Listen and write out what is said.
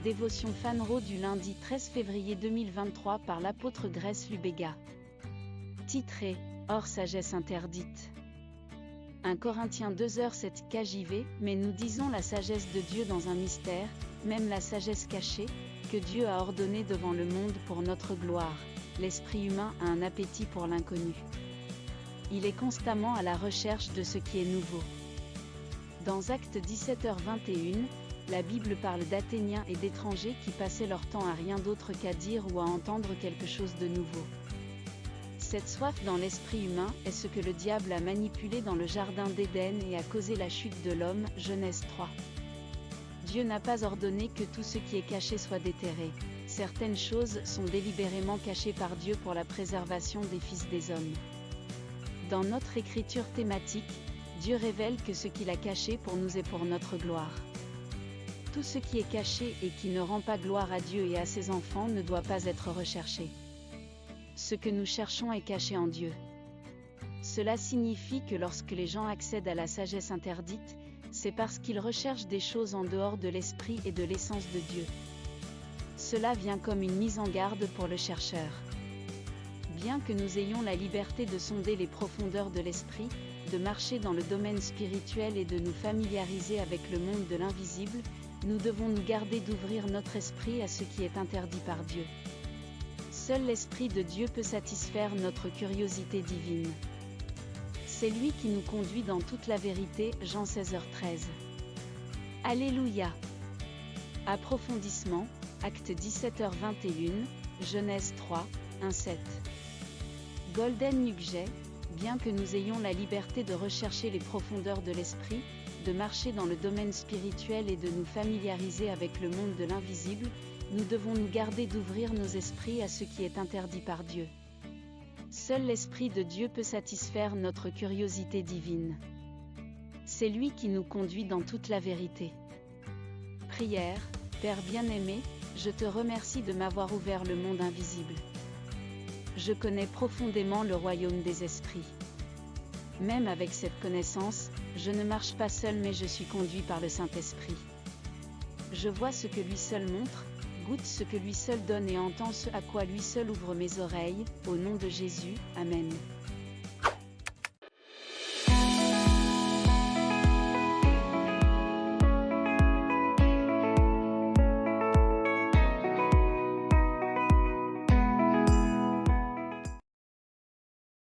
Dévotion Fanro du lundi 13 février 2023 par l'apôtre Grèce Lubega. Titré « Hors sagesse interdite ». 1 Corinthiens 2h7 KJV, mais nous disons la sagesse de Dieu dans un mystère, même la sagesse cachée, que Dieu a ordonnée devant le monde pour notre gloire. L'esprit humain a un appétit pour l'inconnu. Il est constamment à la recherche de ce qui est nouveau. Dans Actes 17h21, la Bible parle d'Athéniens et d'étrangers qui passaient leur temps à rien d'autre qu'à dire ou à entendre quelque chose de nouveau. Cette soif dans l'esprit humain est ce que le diable a manipulé dans le jardin d'Éden et a causé la chute de l'homme, Genèse 3. Dieu n'a pas ordonné que tout ce qui est caché soit déterré. Certaines choses sont délibérément cachées par Dieu pour la préservation des fils des hommes. Dans notre écriture thématique, Dieu révèle que ce qu'il a caché pour nous est pour notre gloire. Tout ce qui est caché et qui ne rend pas gloire à Dieu et à ses enfants ne doit pas être recherché. Ce que nous cherchons est caché en Dieu. Cela signifie que lorsque les gens accèdent à la sagesse interdite, c'est parce qu'ils recherchent des choses en dehors de l'esprit et de l'essence de Dieu. Cela vient comme une mise en garde pour le chercheur. Bien que nous ayons la liberté de sonder les profondeurs de l'esprit, de marcher dans le domaine spirituel et de nous familiariser avec le monde de l'invisible, nous devons nous garder d'ouvrir notre esprit à ce qui est interdit par Dieu. Seul l'Esprit de Dieu peut satisfaire notre curiosité divine. C'est lui qui nous conduit dans toute la vérité, Jean 16h13. Alléluia. Approfondissement, Actes 17h21, Genèse 3, 1-7. Golden Nugget, bien que nous ayons la liberté de rechercher les profondeurs de l'esprit, de marcher dans le domaine spirituel et de nous familiariser avec le monde de l'invisible, nous devons nous garder d'ouvrir nos esprits à ce qui est interdit par Dieu. Seul l'Esprit de Dieu peut satisfaire notre curiosité divine. C'est lui qui nous conduit dans toute la vérité. Prière, Père bien-aimé, je te remercie de m'avoir ouvert le monde invisible. Je connais profondément le royaume des esprits. Même avec cette connaissance, je ne marche pas seul mais je suis conduit par le Saint-Esprit. Je vois ce que lui seul montre, goûte ce que lui seul donne et entends ce à quoi lui seul ouvre mes oreilles, au nom de Jésus, Amen.